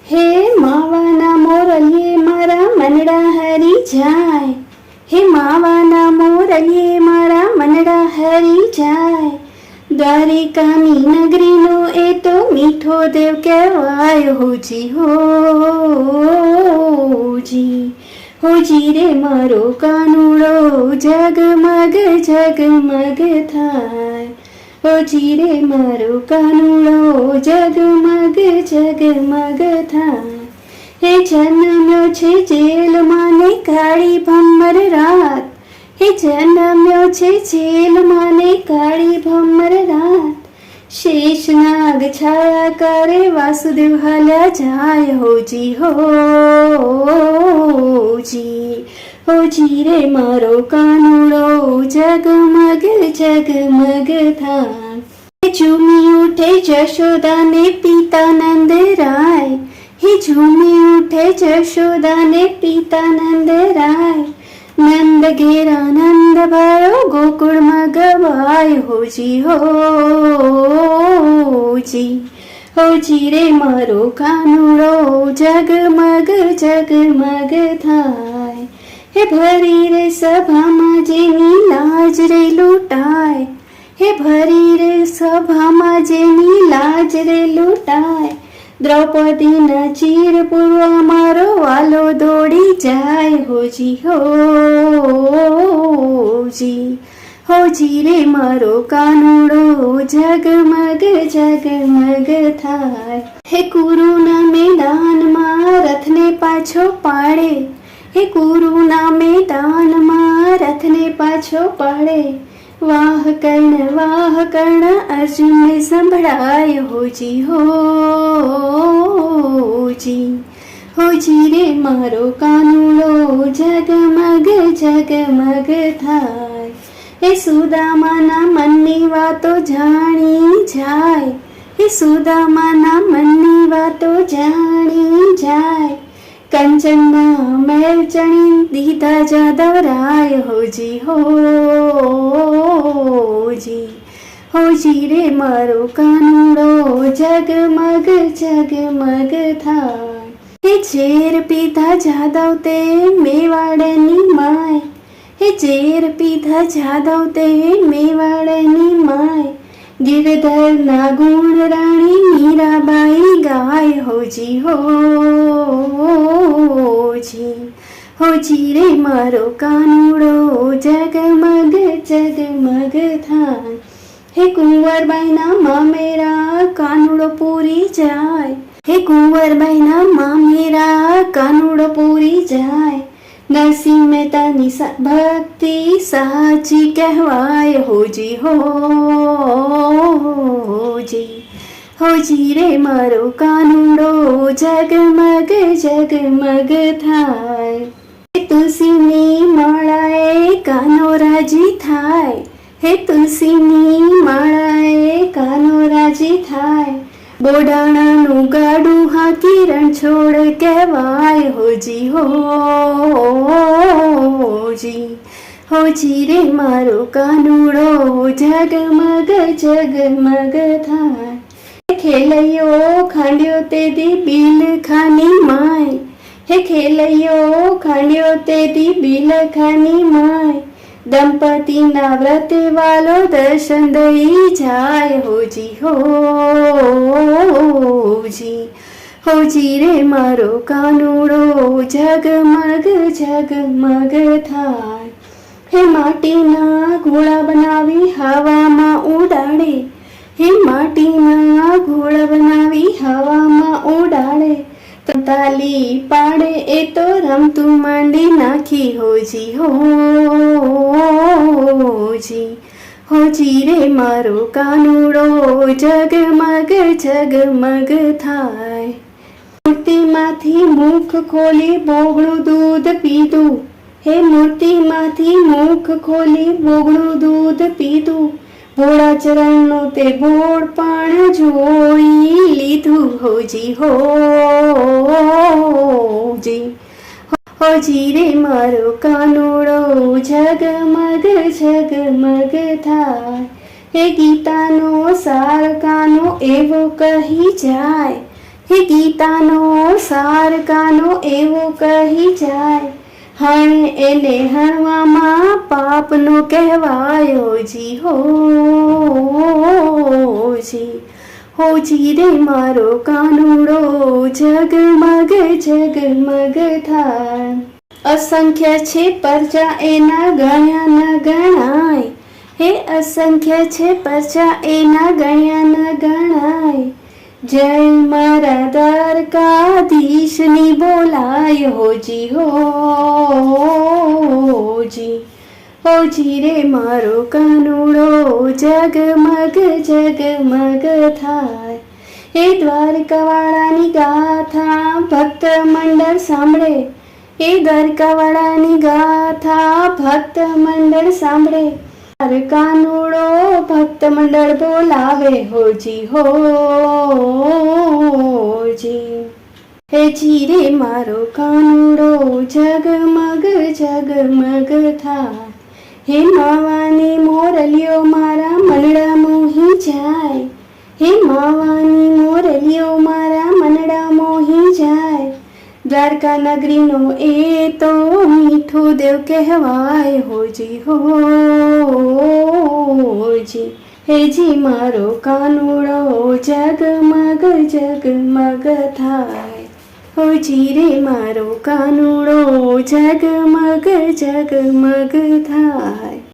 હે માવાના મોરલીએ મારા મનડા હરી જાય, હે માવાના મોરલીએ મારા મનડા હરી જાય. દ્વારિકાની નગરીનો એ તો મીઠો દેવ કહેવાય હોજી હોજી. હોજી રે મારો કાનુડો જગમગ જગમગ થાય. હોજી રે મારો કાનુડો જગમગ જગમગ થાય. હે જન્મ્યો છે જેલમાં ને કાળી ભમર રાત, હે જન્મ્યો છે જેલમાં ને કાળી ભમર રાત. શેષનાગ છાયા કરે વાસુદેવ હાલ્યા જાય હોજી હોજી. હોજી રે મારો કાનુડો જગમગ જગમગ થાય. ઝૂમી ઉઠે જશોદાને પિતા નંદરાય, હે ઝૂમી ઉઠે જશોદાને પિતા નંદરાય. નંદ ઘેરા નંદ ભયો ગોકુળમાં ગવાય હોજી હોજી. હોજી રે મારો કાનુડો જગમગ જગમગ થાય. હે ભરી રે સભામાં જેની લાજ રે લૂંટાય, હે ભરી રે સભામાં જેની લાજ રે લૂંટાય. દ્રૌપદીના ચીર પૂરવા મારો વાલો દોડી જાય હોજી હોજી. હોજી રે મારો કાનુડો જગમગ જગમગ થાય. હે કુરુના મેદાનમાં રથને પાછો પાડે, હે કુરુના મેદાનમાં રથને પાછો પાડે. વાહ કર્ણ અર્જુનને સંભળાય હોજી હોજી. હોજી રે મારો કાનુડો જગમગ જગમગ થાય. હે સુદામાના મનની વાતો જાણી જાય, હે સુદામાના મનની વાતો જાણી જાય. કંચનના મેલ ચણી દીધા જાદવરાય હોજી હોજી. હોજી રે મારો કાનુડો જગમગ જગમગ થાય. હે ઝેર પીધા જાદવ તે મેવાડની માય, હે ઝેર પીધા જાદવ તે મેવાડની માય. ગિરધરના ગુણ રાણી મીરાબાઈ ગાય હોજી હોજી. હોજી રે મારો કાનુડો જગમગ જગમગ થાય. હે કુંવરબાઈના મામેરા કાનુડો પૂરી જાય, હે કુંવરબાઈના મામેરા કાનુડો પૂરી જાય. નરસિંહ મહેતાની ભક્તિ સાચી કહેવાય હોજી હોજી. હોજી રે મારો કાનુડો જગમગ જગમગ થાય. તુલસીની માળાએ કાનો રાજી થાય, હે તુલસીની માળાએ કાનો રાજી થાય. બોડાણાનું ગાડું હાકી રણછોડ કહેવાય હોજી હોજી. હોજી રે મારો કાનુડો જગમગ જગમગ થાય. ખેલૈયો ખાંડ્યો તે દી બિલ ખાની માય, હે ખેલૈયો ખાંડ્યો તે દી બિલ ખાની માય. દંપતીના વ્રતે વાલો દર્શન દઈ જાય હોજી હોજી. હોજી રે મારો કાનુડો જગમગ જગમગ થાય. હે માટીના ઘોડા બનાવી હવામાં ઉડાડે, હે માટીના ઘોડા બનાવી હવામાં ઉડાડે. તાલી પાડે એ તો રમતું માંડી નાખી હોજી હોજી. હોજી રે મારો કાનુડો જગમગ જગમગ થાય. મૂર્તિમાંથી મુખ ખોલી બોગળું દૂધ પીધું, હે મૂર્તિમાંથી મુખ ખોલી બોગળું દૂધ પીધું. ભોળા ચરણનું તે બોળ પણ જોઈ લીધું હોજી હોજી. હોજી રે મારો કાનુડો જગમગ જગમગ થાય. હે ગીતાનો સાર કાનો એવો કહી જાય, હે ગીતાનો સાર કાનો એવો કહી જાય, હણે એને હણવામાં પાપનો કહેવાયો જી હોજી. હોજી રે મારો કાનુડો જગમગ જગમગ થાય. અસંખ્ય છે પરચા એના ગણ્યા ન ગણાય, હે અસંખ્ય છે પરચા એના ગણ્યા ન ગણાય. જય મારા દ્વારકાધીશની બોલાય હોજી હોજી. હોજી રે મારો કાનુડો જગમગ જગમગ થાય. હે દ્વારકાવાળાની ગાથા ભક્ત મંડળ સાંભળે, હે દ્વારકાવાળાની ગાથા ભક્ત મંડળ સાંભળે. કાનુડો ભક્ત મંડળ બોલાવે હોજી હોજી. હે જી રે મારો કાનુડો જગમગ જગમગ થાય. હે માવાની મોરલીઓ મારા મનડા મોહી જાય, હે માવાની મોરલીઓ મારા મનડા મોહી જાય. દ્વારકા નગરીનો એ તો મીઠું દેવ કહેવાય હોજી હોજી. હેજી મારો કાનુડો જગમગ જગમગ થાય. હોજી રે મારો કાનુડો જગમગ જગમગ થાય.